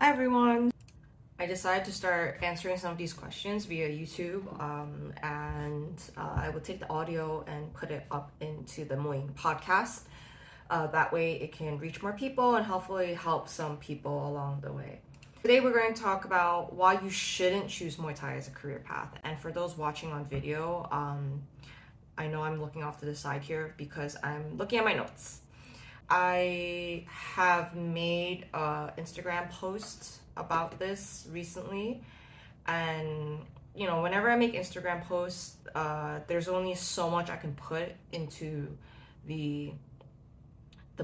Hi everyone! I decided to start answering some of these questions via YouTube, and I will take the audio and put it up into the Muay podcast. That way it can reach more people and hopefully help some people along the way. Today we're going to talk about why you shouldn't choose Muay Thai as a career path. And for those watching on video, I know I'm looking off to the side here because I'm looking at my notes. I have made an Instagram post about this recently, and whenever I make Instagram posts, there's only so much I can put into the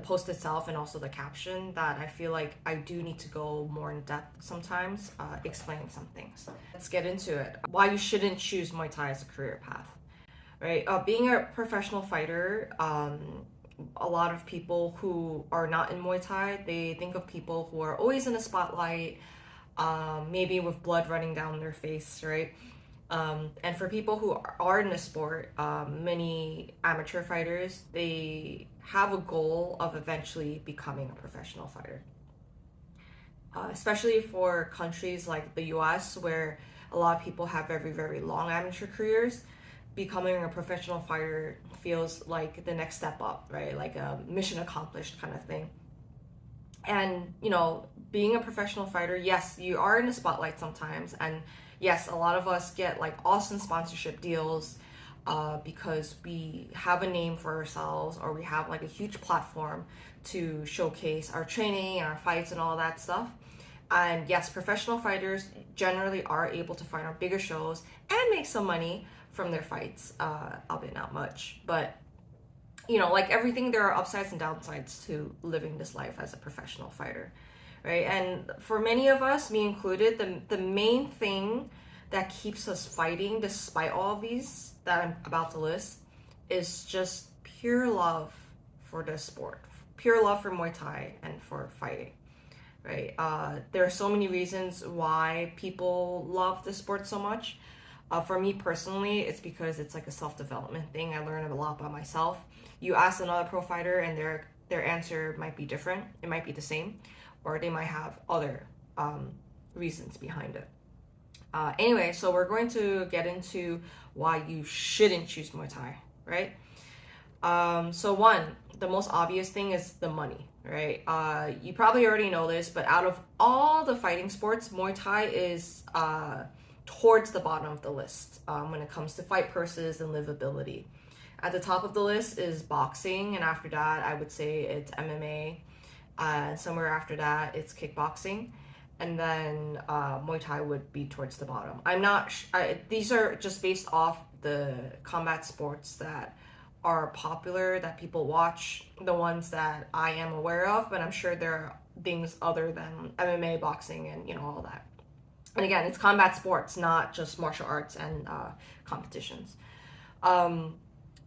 post itself and also the caption that I feel like I do need to go more in depth sometimes, explaining some things. Let's get into it. Why you shouldn't choose Muay Thai as a career path, right? Being a professional fighter, a lot of people who are not in Muay Thai, they think of people who are always in the spotlight, maybe with blood running down their face, right? And for people who are in the sport, many amateur fighters, they have a goal of eventually becoming a professional fighter. Especially for countries like the US, where a lot of people have very, very long amateur careers, becoming a professional fighter feels like the next step up, right? Like a mission accomplished kind of thing. And being a professional fighter, yes, you are in the spotlight sometimes, and yes, a lot of us get like awesome sponsorship deals because we have a name for ourselves, or we have like a huge platform to showcase our training and our fights and all that stuff. And yes, professional fighters generally are able to fight on bigger shows and make some money from their fights, albeit not much. But like everything, there are upsides and downsides to living this life as a professional fighter, right? And for many of us, me included, the main thing that keeps us fighting despite all of these that I'm about to list is just pure love for the sport, pure love for Muay Thai and for fighting, right? There are so many reasons why people love the sport so much. For me personally, it's because it's like a self-development thing. I learned a lot about myself. You ask another pro fighter and their answer might be different. It might be the same, or they might have other reasons behind it. Anyway, so we're going to get into why you shouldn't choose Muay Thai, right? So one, the most obvious thing is the money, right? You probably already know this, but out of all the fighting sports, Muay Thai is towards the bottom of the list when it comes to fight purses and livability. At the top of the list is boxing, and after that, I would say it's MMA. Somewhere after that, it's kickboxing, and then Muay Thai would be towards the bottom. I'm not. These are just based off the combat sports that are popular that people watch, the ones that I am aware of, but I'm sure there are things other than MMA, boxing, and all that. And again, it's combat sports, not just martial arts and competitions.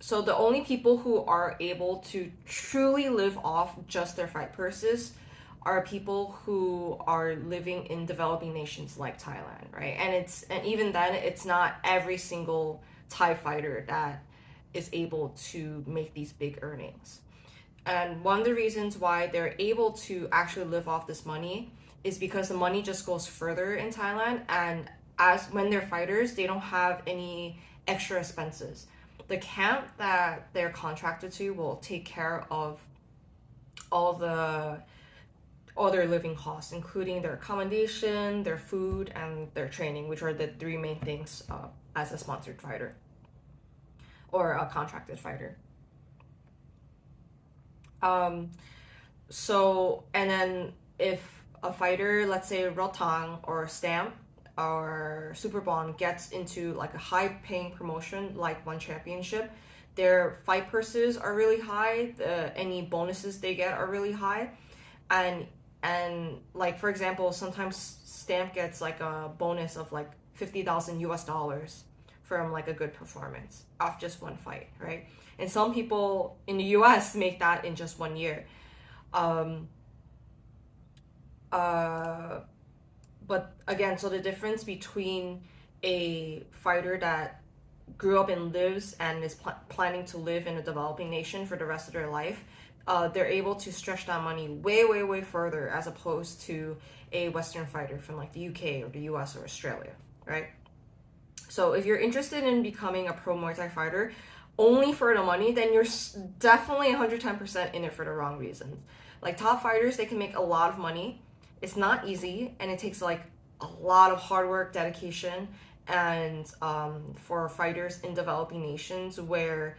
So the only people who are able to truly live off just their fight purses are people who are living in developing nations like Thailand, right? And even then, it's not every single Thai fighter that is able to make these big earnings. And one of the reasons why they're able to actually live off this money is because the money just goes further in Thailand, and as when they're fighters, they don't have any extra expenses. The camp that they're contracted to will take care of all their living costs, including their accommodation, their food, and their training, which are the three main things as a sponsored fighter or a contracted fighter. And then if a fighter, let's say Rotang or Stamp or Superbond, gets into like a high paying promotion like One Championship, their fight purses are really high, any bonuses they get are really high, and like for example, sometimes Stamp gets like a bonus of like 50,000 US dollars from like a good performance off just one fight, right? And some people in the US make that in just 1 year. But again, so the difference between a fighter that grew up and lives and is planning to live in a developing nation for the rest of their life, they're able to stretch that money way, way, way further as opposed to a Western fighter from like the UK or the US or Australia, right? So if you're interested in becoming a pro Muay Thai fighter only for the money, then you're definitely 110% in it for the wrong reasons. Like top fighters, they can make a lot of money. It's not easy, and it takes like a lot of hard work, dedication, and for fighters in developing nations where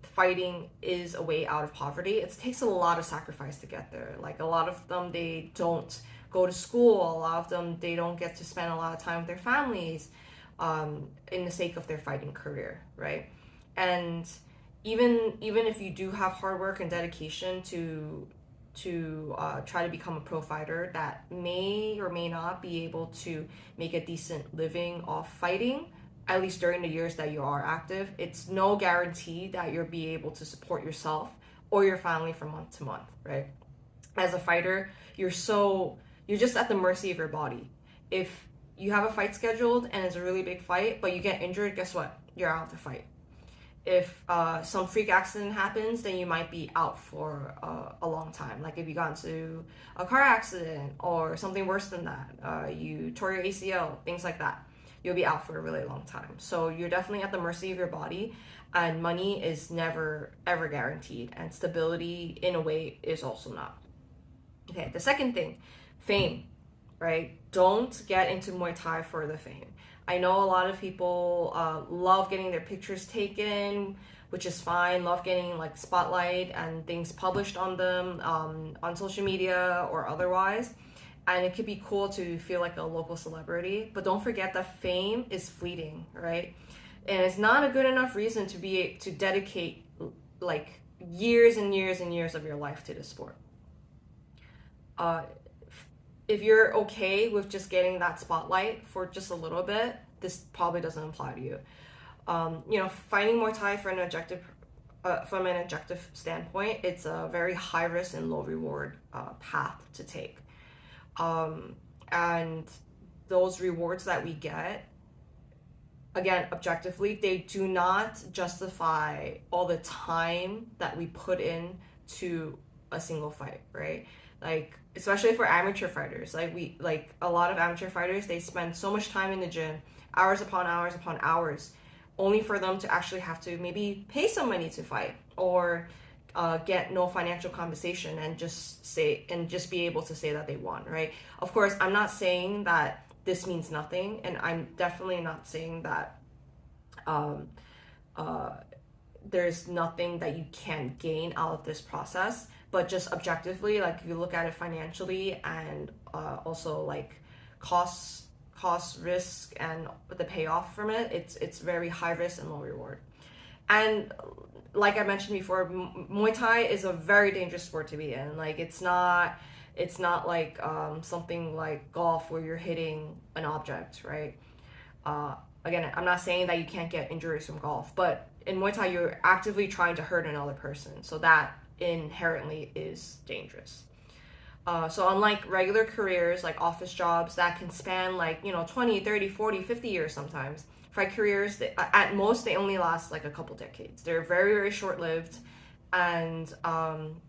fighting is a way out of poverty, it takes a lot of sacrifice to get there. Like a lot of them, they don't go to school. A lot of them, they don't get to spend a lot of time with their families in the sake of their fighting career, right? And even if you do have hard work and dedication to try to become a pro fighter that may or may not be able to make a decent living off fighting, at least during the years that you are active, it's no guarantee that you'll be able to support yourself or your family from month to month, right? As a fighter, you're just at the mercy of your body. If you have a fight scheduled and it's a really big fight, but you get injured, guess what? You're out of the fight. If some freak accident happens, then you might be out for a long time. Like if you got into a car accident or something worse than that, you tore your ACL, things like that, you'll be out for a really long time. So you're definitely at the mercy of your body, and money is never ever guaranteed, and stability in a way is also not. Okay, the second thing, fame, right? Don't get into Muay Thai for the fame. I know a lot of people love getting their pictures taken, which is fine, love getting like spotlight and things published on them on social media or otherwise. And it could be cool to feel like a local celebrity, but don't forget that fame is fleeting, right? And it's not a good enough reason to dedicate like years and years and years of your life to the sport. If you're okay with just getting that spotlight for just a little bit, this probably doesn't apply to you. Fighting Muay Thai for an objective, from an objective standpoint, it's a very high risk and low reward path to take. And those rewards that we get, again, objectively, they do not justify all the time that we put in to a single fight, right? Like, especially for amateur fighters, like a lot of amateur fighters, they spend so much time in the gym, hours upon hours upon hours, only for them to actually have to maybe pay some money to fight or get no financial compensation and just be able to say that they won, right? Of course, I'm not saying that this means nothing, and I'm definitely not saying that there's nothing that you can gain out of this process. But just objectively, like if you look at it financially and also like cost, risk, and the payoff from it, it's very high risk and low reward. And like I mentioned before, Muay Thai is a very dangerous sport to be in. Like it's not like something like golf where you're hitting an object, right? Again, I'm not saying that you can't get injuries from golf, but in Muay Thai, you're actively trying to hurt another person. So that inherently is dangerous. So unlike regular careers like office jobs that can span like 20, 30, 40, 50 years sometimes, fight careers, at most they only last like a couple decades. They're very, very short-lived, and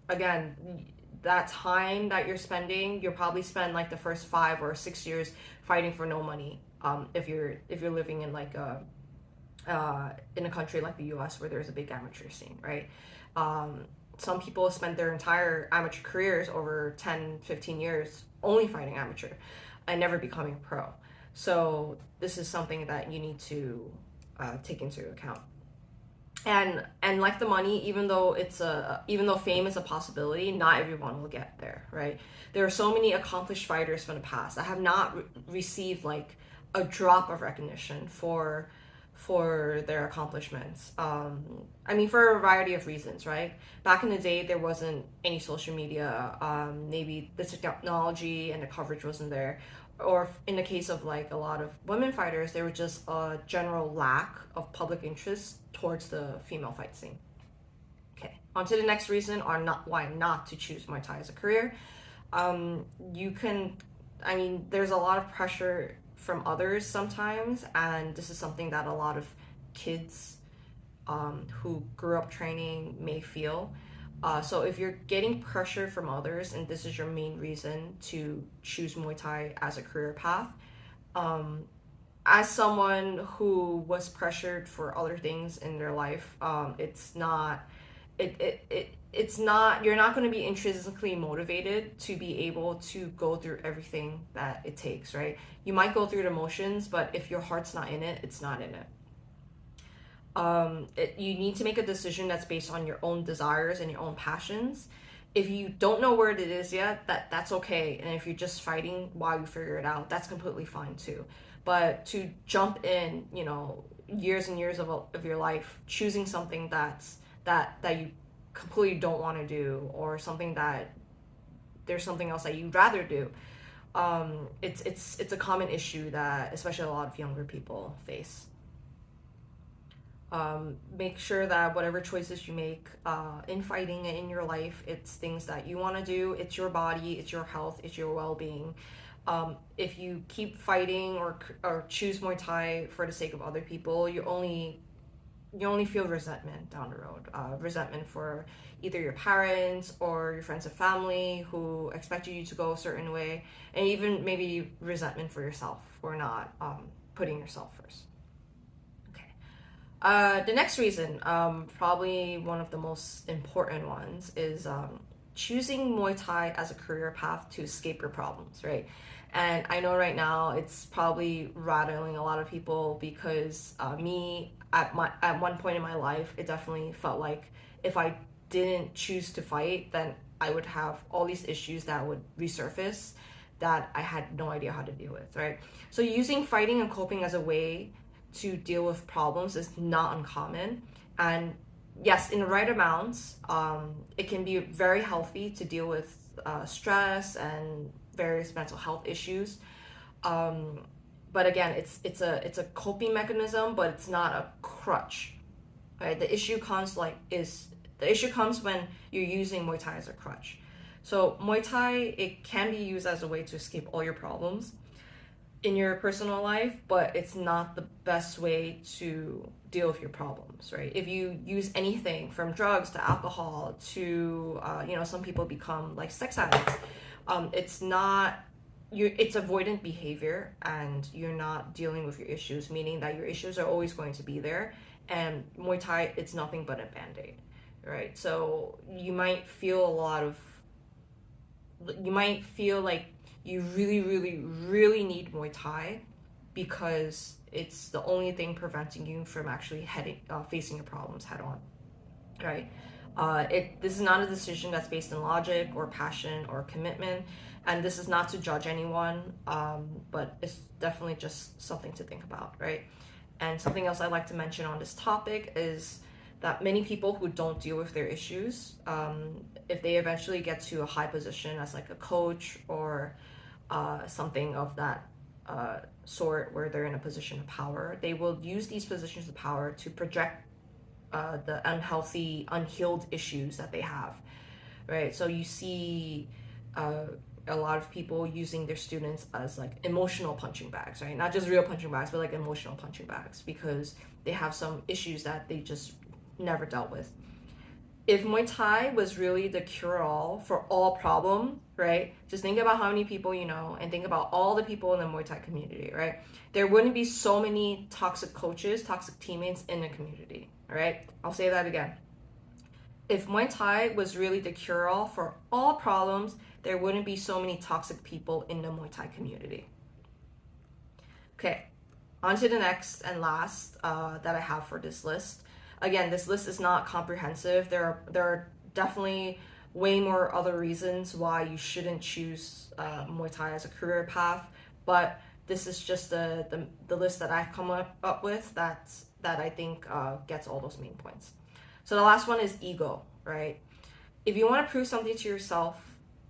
again, that time that you're spending, you'll probably spend like the first 5 or 6 years fighting for no money, if you're living in like in a country like the US where there's a big amateur scene, right? Some people spend their entire amateur careers over 10, 15 years only fighting amateur and never becoming pro. So this is something that you need to take into account. And like the money, even though fame is a possibility, not everyone will get there, right? There are so many accomplished fighters from the past that have not received like a drop of recognition for their accomplishments. For a variety of reasons, right? Back in the day, there wasn't any social media. Maybe the technology and the coverage wasn't there. Or in the case of like a lot of women fighters, there was just a general lack of public interest towards the female fight scene. Okay, on to the next reason why not to choose Muay Thai as a career. There's a lot of pressure from others sometimes, and this is something that a lot of kids who grew up training may feel. So if you're getting pressure from others and this is your main reason to choose Muay Thai as a career path, um, as someone who was pressured for other things in their life, it's not it's not, you're not going to be intrinsically motivated to be able to go through everything that it takes, right? You might go through the motions, but if your heart's not in it, it's not in it. You need to make a decision that's based on your own desires and your own passions. If you don't know where it is yet, that's okay. And if you're just fighting while you figure it out, that's completely fine too. But to jump in, years and years of your life choosing something that you completely don't want to do, or something that there's something else that you'd rather do, it's a common issue that especially a lot of younger people face. Make sure that whatever choices you make in fighting in your life, it's things that you want to do. It's your body, it's your health, it's your well-being. If you keep fighting or choose Muay Thai for the sake of other people, you only feel resentment down the road. Resentment for either your parents or your friends and family who expected you to go a certain way, and even maybe resentment for yourself for not putting yourself first. The next reason, probably one of the most important ones, is choosing Muay Thai as a career path to escape your problems, right? And I know right now it's probably rattling a lot of people because me at one point in my life, it definitely felt like if I didn't choose to fight, then I would have all these issues that would resurface that I had no idea how to deal with, right? So using fighting and coping as a way to deal with problems is not uncommon. And yes, in the right amounts, it can be very healthy to deal with stress and various mental health issues. Um, but again, it's a coping mechanism, but it's not a crutch. Right? The issue comes when you're using Muay Thai as a crutch. So Muay Thai, it can be used as a way to escape all your problems in your personal life, but it's not the best way to deal with your problems, right? If you use anything from drugs to alcohol to, some people become like sex addicts, it's not, it's avoidant behavior and you're not dealing with your issues, meaning that your issues are always going to be there. And Muay Thai, it's nothing but a band-aid, right? So you might feel like you really, really, really need Muay Thai because it's the only thing preventing you from actually facing your problems head on, right? This is not a decision that's based in logic or passion or commitment, and this is not to judge anyone, but it's definitely just something to think about, right? And something else I'd like to mention on this topic is that many people who don't deal with their issues, if they eventually get to a high position as like a coach or something of that sort where they're in a position of power, they will use these positions of power to project the unhealthy, unhealed issues that they have, right? So you see a lot of people using their students as like emotional punching bags, right? Not just real punching bags, but like emotional punching bags because they have some issues that they just never dealt with. If Muay Thai was really the cure-all for all problem, right? Just think about how many people you know and think about all the people in the Muay Thai community, right? There wouldn't be so many toxic coaches, toxic teammates in the community, all right? I'll say that again. If Muay Thai was really the cure-all for all problems, there wouldn't be so many toxic people in the Muay Thai community. Okay, on to the next and last that I have for this list. Again, this list is not comprehensive. There are definitely way more other reasons why you shouldn't choose Muay Thai as a career path, but this is just the list that I've come up with that I think gets all those main points. So the last one is ego, right? If you want to prove something to yourself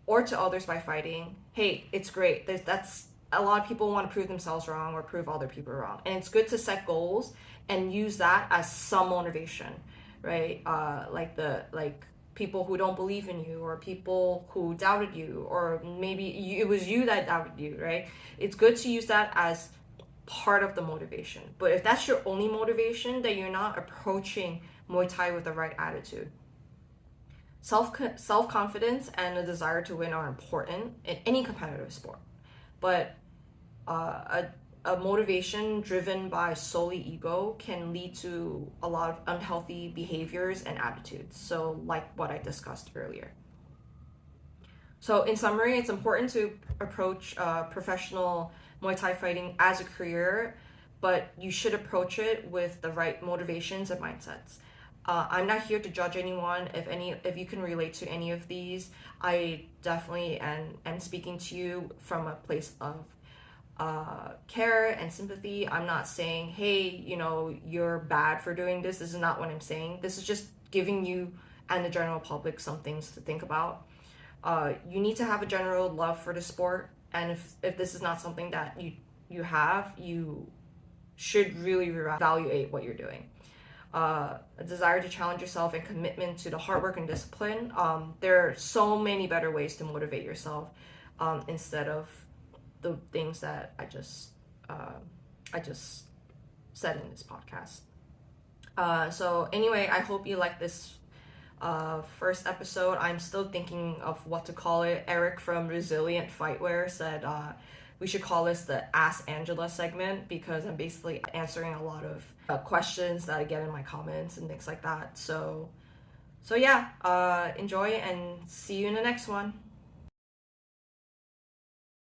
or to others by fighting, hey, it's great. That's a lot of people want to prove themselves wrong or prove other people wrong, and it's good to set goals and use that as some motivation, right? Like people who don't believe in you or people who doubted you, or maybe it was you that doubted you, right? It's good to use that as part of the motivation. But if that's your only motivation, then you're not approaching Muay Thai with the right attitude. self-confidence and a desire to win are important in any competitive sport, but a motivation driven by solely ego can lead to a lot of unhealthy behaviors and attitudes, so like what I discussed earlier. So in summary, it's important to approach professional Muay Thai fighting as a career, but you should approach it with the right motivations and mindsets. I'm not here to judge anyone. If you can relate to any of these, I definitely am speaking to you from a place of care and sympathy. I'm not saying, hey, you're bad for doing this. This is not what I'm saying. This is just giving you and the general public some things to think about. You need to have a general love for the sport, and if this is not something that you have, you should really evaluate what you're doing. A desire to challenge yourself and commitment to the hard work and discipline. There are so many better ways to motivate yourself instead of the things that I just said in this podcast. So anyway, I hope you like this first episode. I'm still thinking of what to call it. Eric from Resilient Fightwear said we should call this the Ask Angela segment, because I'm basically answering a lot of questions that I get in my comments and things like that. So yeah, enjoy and see you in the next one.